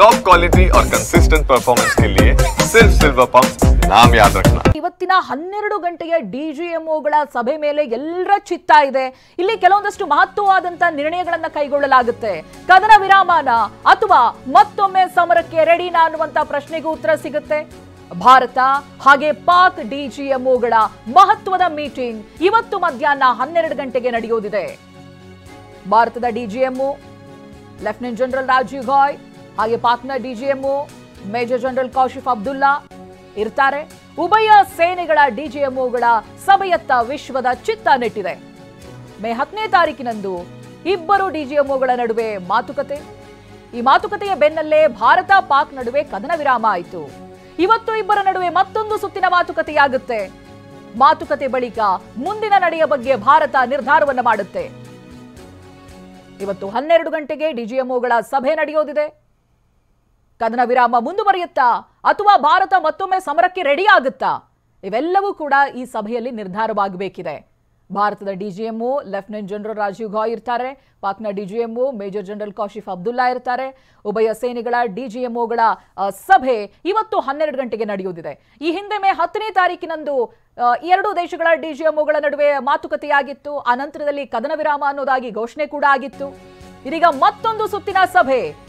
Top quality और consistent performance के लिए सिर्फ सिल्वर पंप नाम याद रखना। ಇವತ್ತಿನ 12 ಗಂಟೆಯ ಡಿಜಿಎಂಒಗಳ ಸಭೆ ಮೇಲೆ ಎಲ್ಲರ ಚಿತ್ತ ಇದೆ. ಇಲ್ಲಿ ಕೆಲವೊಂದಷ್ಟು ಮಹತ್ವವಾದಂತ ನಿರ್ಣಯಗಳನ್ನ ಕೈಗೊಳ್ಳಲಾಗುತ್ತೆ. ಕದನ ವಿರಾಮನ ಅಥವಾ ಮತ್ತೊಮ್ಮೆ ಸಮರಕ್ಕೆ ರೆಡಿನಾ ಅನ್ನುವಂತ ಪ್ರಶ್ನೆಗೂ ಉತ್ತರ ಸಿಗುತ್ತೆ. ಭಾರತ ಹಾಗೆ ಪಾಕ್ ಡಿಜಿಎಂಒಗಳ ಮಹತ್ವದ ಮೀಟಿಂಗ್ ಇವತ್ತು ಮಧ್ಯಾಹ್ನ 12 ಗಂಟೆಗೆ ನಡೆಯೋದಿದೆ. ಭಾರತದ ಡಿಜಿಎಂಒ ಲೆಫ್ಟಿನೆಂಟ್ ಜನರಲ್ ರಾಜೀವ್ ಗಾಯ್ ಹಾಗೆ ಪಾಕ್ನ ಡಿಜಿಎಂಒ ಮೇಜರ್ ಜನರಲ್ ಕೌಶಿಫ್ ಅಬ್ದುಲ್ಲಾ ಇರ್ತಾರೆ. ಉಭಯ ಸೇನೆಗಳ ಡಿಜಿಎಂಒಗಳ ಸಭೆಯತ್ತ ವಿಶ್ವದ ಚಿತ್ತ ನೆಟ್ಟಿದೆ. ಮೇ 10ನೇ ತಾರೀಕಿನಂದು ಇಬ್ಬರು ಡಿಜಿಎಂಒಗಳ ನಡುವೆ ಮಾತುಕತೆ. ಈ ಮಾತುಕತೆಯ ಬೆನ್ನಲ್ಲೇ ಭಾರತ ಪಾಕ್ ನಡುವೆ ಕದನ ವಿರಾಮ ಆಯಿತು. ಇವತ್ತು ಇಬ್ಬರ ನಡುವೆ ಮತ್ತೊಂದು ಸುತ್ತಿನ ಮಾತುಕತೆಯಾಗುತ್ತೆ. ಮಾತುಕತೆ ಬಳಿಕ ಮುಂದಿನ ನಡೆಯ ಬಗ್ಗೆ ಭಾರತ ನಿರ್ಧಾರವನ್ನು ಮಾಡುತ್ತೆ. ಇವತ್ತು 12 ಗಂಟೆಗೆ ಡಿಜಿಎಂಒಗಳ ಸಭೆ ನಡೆಯೋದಿದೆ. ಕದನ ವಿರಾಮ ಮುಂದುವರಿಯುತ್ತಾ ಅಥವಾ ಭಾರತ ಮತ್ತೊಮ್ಮೆ ಸಮರಕ್ಕೆ ರೆಡಿ ಆಗುತ್ತಾ, ಇವೆಲ್ಲವೂ ಕೂಡ ಈ ಸಭೆಯಲ್ಲಿ ನಿರ್ಧಾರವಾಗಬೇಕಿದೆ. ಭಾರತದ ಡಿಜಿಎಂಒ ಲೆಫ್ಟಿನೆಂಟ್ ಜನರಲ್ ರಾಜೀವ್ ಗಾಯ್ ಇರ್ತಾರೆ. ಪಾಕ್ನ ಡಿಜಿಎಂಒ ಮೇಜರ್ ಜನರಲ್ ಕೌಶಿಫ್ ಅಬ್ದುಲ್ಲಾ ಇರ್ತಾರೆ. ಉಭಯ ಸೇನೆಗಳ ಡಿಜಿಎಂಒಗಳ ಸಭೆ ಇವತ್ತು 12 ಗಂಟೆಗೆ ನಡೆಯುವುದಿದೆ. ಈ ಹಿಂದೆ ಮೇ 10ನೇ ತಾರೀಕಿನಂದು ಎರಡು ದೇಶಗಳ ಡಿಜಿಎಂಒಗಳ ನಡುವೆ ಮಾತುಕತೆಯಾಗಿತ್ತು. ಆ ನಂತರದಲ್ಲಿ ಕದನ ವಿರಾಮ ಅನ್ನೋದಾಗಿ ಘೋಷಣೆ ಕೂಡ ಆಗಿತ್ತು. ಇದೀಗ ಮತ್ತೊಂದು ಸುತ್ತಿನ ಸಭೆ